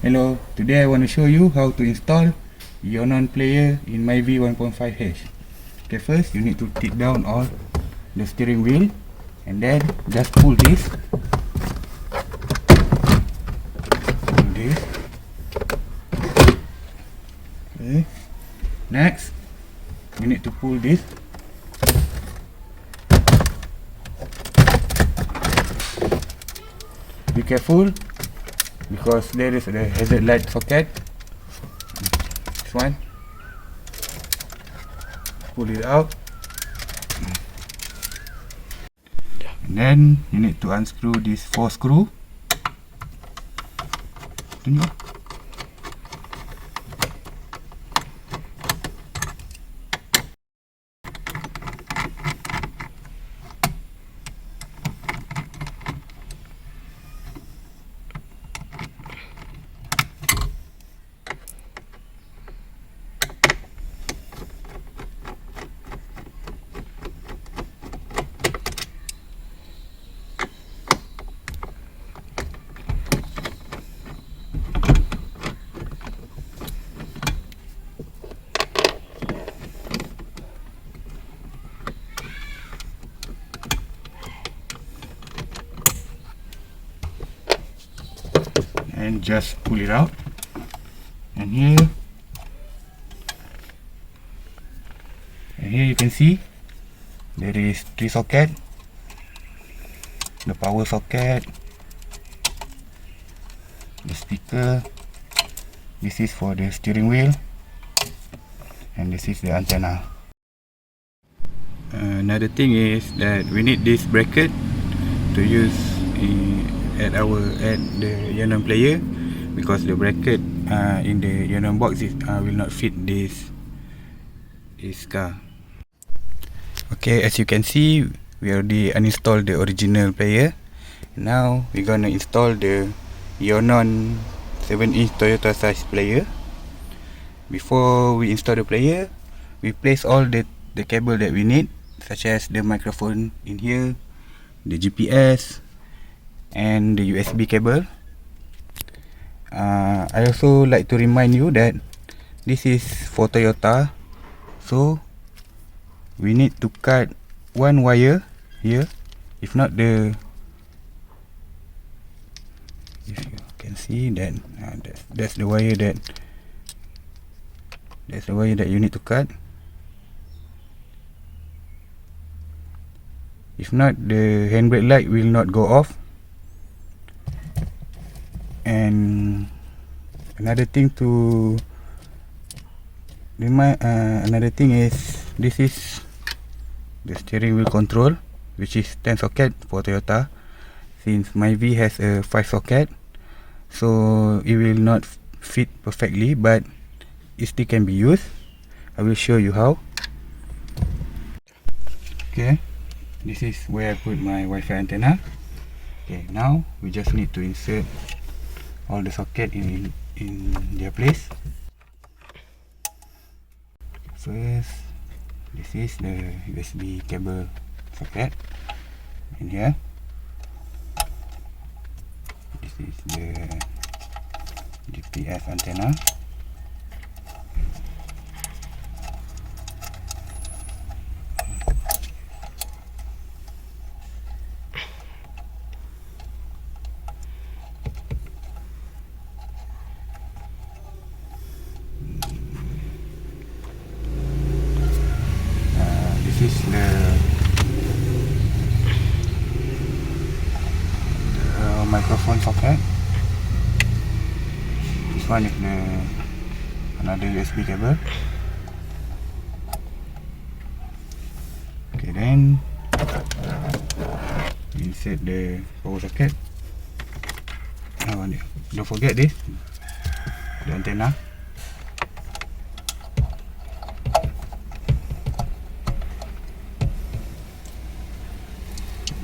Hello, today I want to show you how to install Eonon player in Myvi 1.5H. Okay, first you need to take down all the steering wheel and then just pull this. Pull this. Okay. Next, you need to pull this. Be careful, because there is a hazard light socket. This one. Pull it out. And then you need to unscrew this 4 screw. Tunjuk. And just pull it out, and here you can see there is 3 socket, the power socket, the speaker, this is for the steering wheel, and this is the antenna. Another thing is that we need this bracket to use at the Eonon player, because the bracket in the Eonon box will not fit this car. Okay, as you can see, we already uninstalled the original player. Now we're gonna install the Eonon 7-inch Toyota size player. Before we install the player, we place all the cable that we need, such as the microphone in here, the GPS, and the USB cable. I also like to remind you that this is for Toyota, so we need to cut 1 wire here. If not, if you can see that that's the wire that you need to cut. If not, the handbrake light will not go off. And another thing is, this is the steering wheel control, which is 10 socket for Toyota. Since Myvi has a 5 socket, so it will not fit perfectly, but it still can be used. I will show you how. Okay, this is where I put my Wi-Fi antenna. Okay, now we just need to insert all the socket in their place. First, this is the USB cable socket in here. This is the GPS antenna. This is the microphone socket. This one is another USB cable. Okay, then insert the power socket. Don't forget this, the antenna.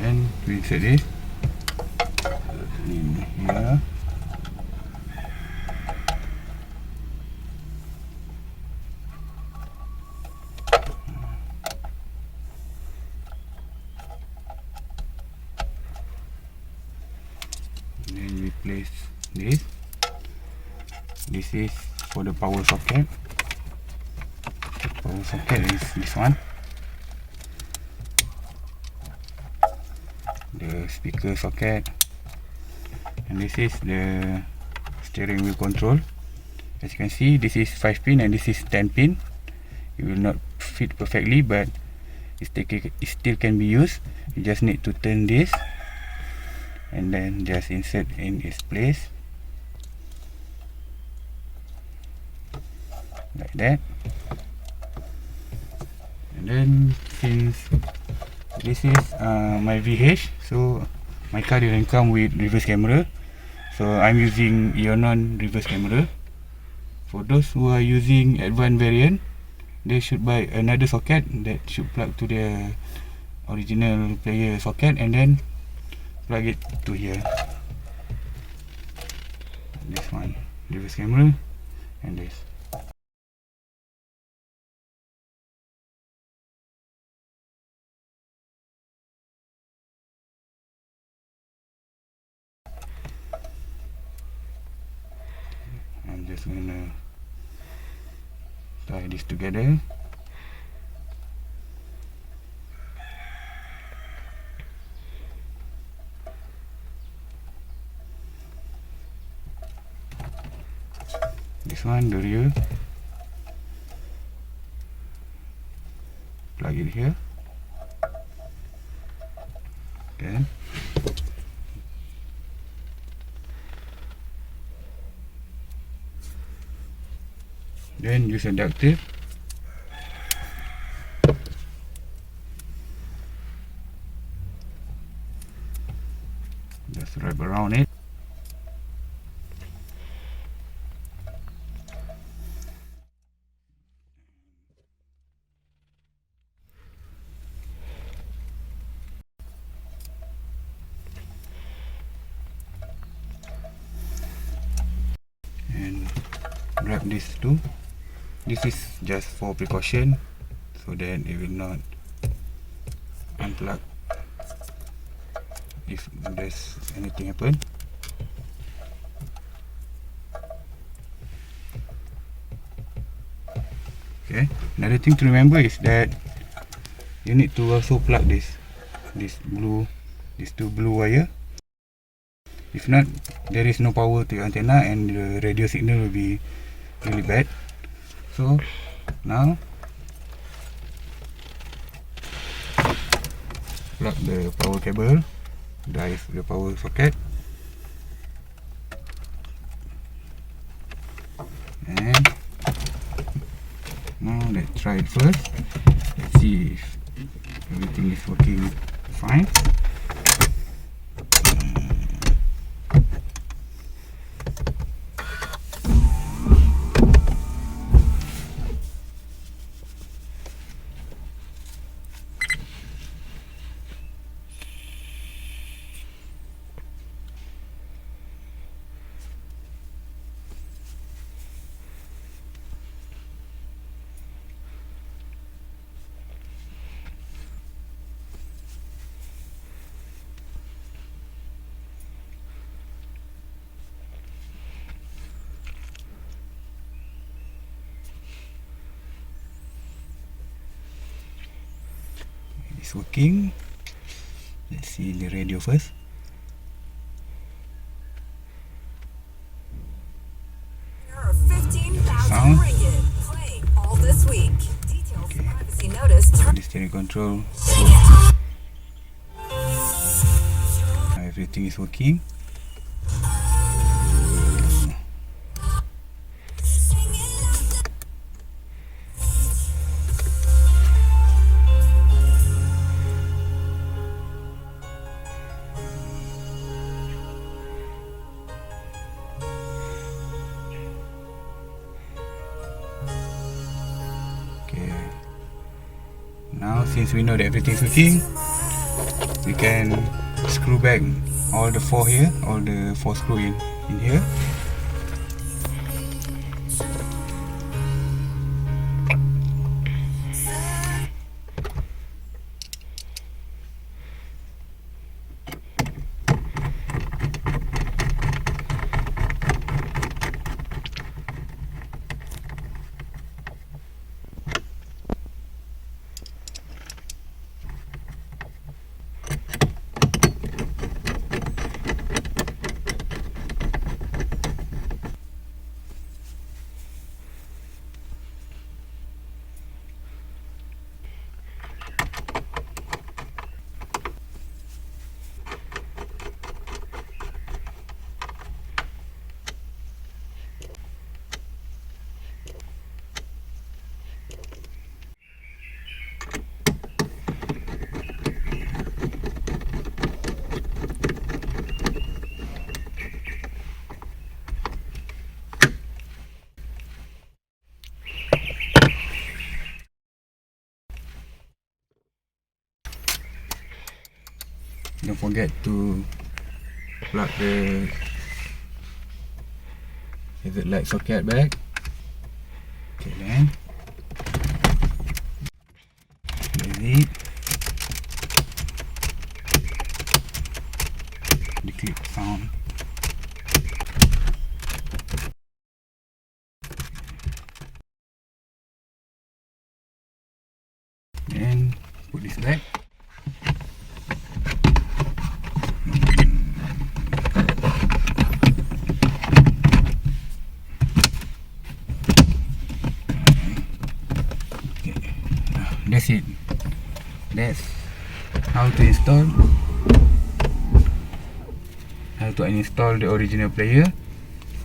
Then we insert this in here. Then we place this. This is for the power socket. Power socket is this one. The speaker socket, and this is the steering wheel control. As you can see, this is 5 pin and this is 10 pin. It will not fit perfectly, but it still can be used. You just need to turn this and then just insert in its place like that. And then since this is my VH, so my car didn't come with reverse camera, so I'm using Eonon reverse camera. For those who are using advanced variant, they should buy another socket that should plug to the original player socket and then plug it to here. This one, reverse camera, and this. I'm just gonna tie this together. This one, the rear. Plug it here. Okay. Then use a duct tape. Just wrap around it. And wrap this too. This is just for precaution, so that it will not unplug if there's anything happen. Okay, another thing to remember is that you need to also plug this two blue wire. If not, there is no power to your antenna and the radio signal will be really bad. So now plug the power cable, drive the power socket, and now let's try it first. Let's see if everything is working fine. It's working. Let's see the radio first. There are 15,000 ringgit playing all this week. Details Okay. privacy notice. The steering control. Everything is working. Okay. Now since we know that everything is working, we can screw back all the four here, all the four screw in here. Don't forget to plug the hazard light socket back. Okay, then close it. The click sound. Then put this back. That's it. That's how to install the original player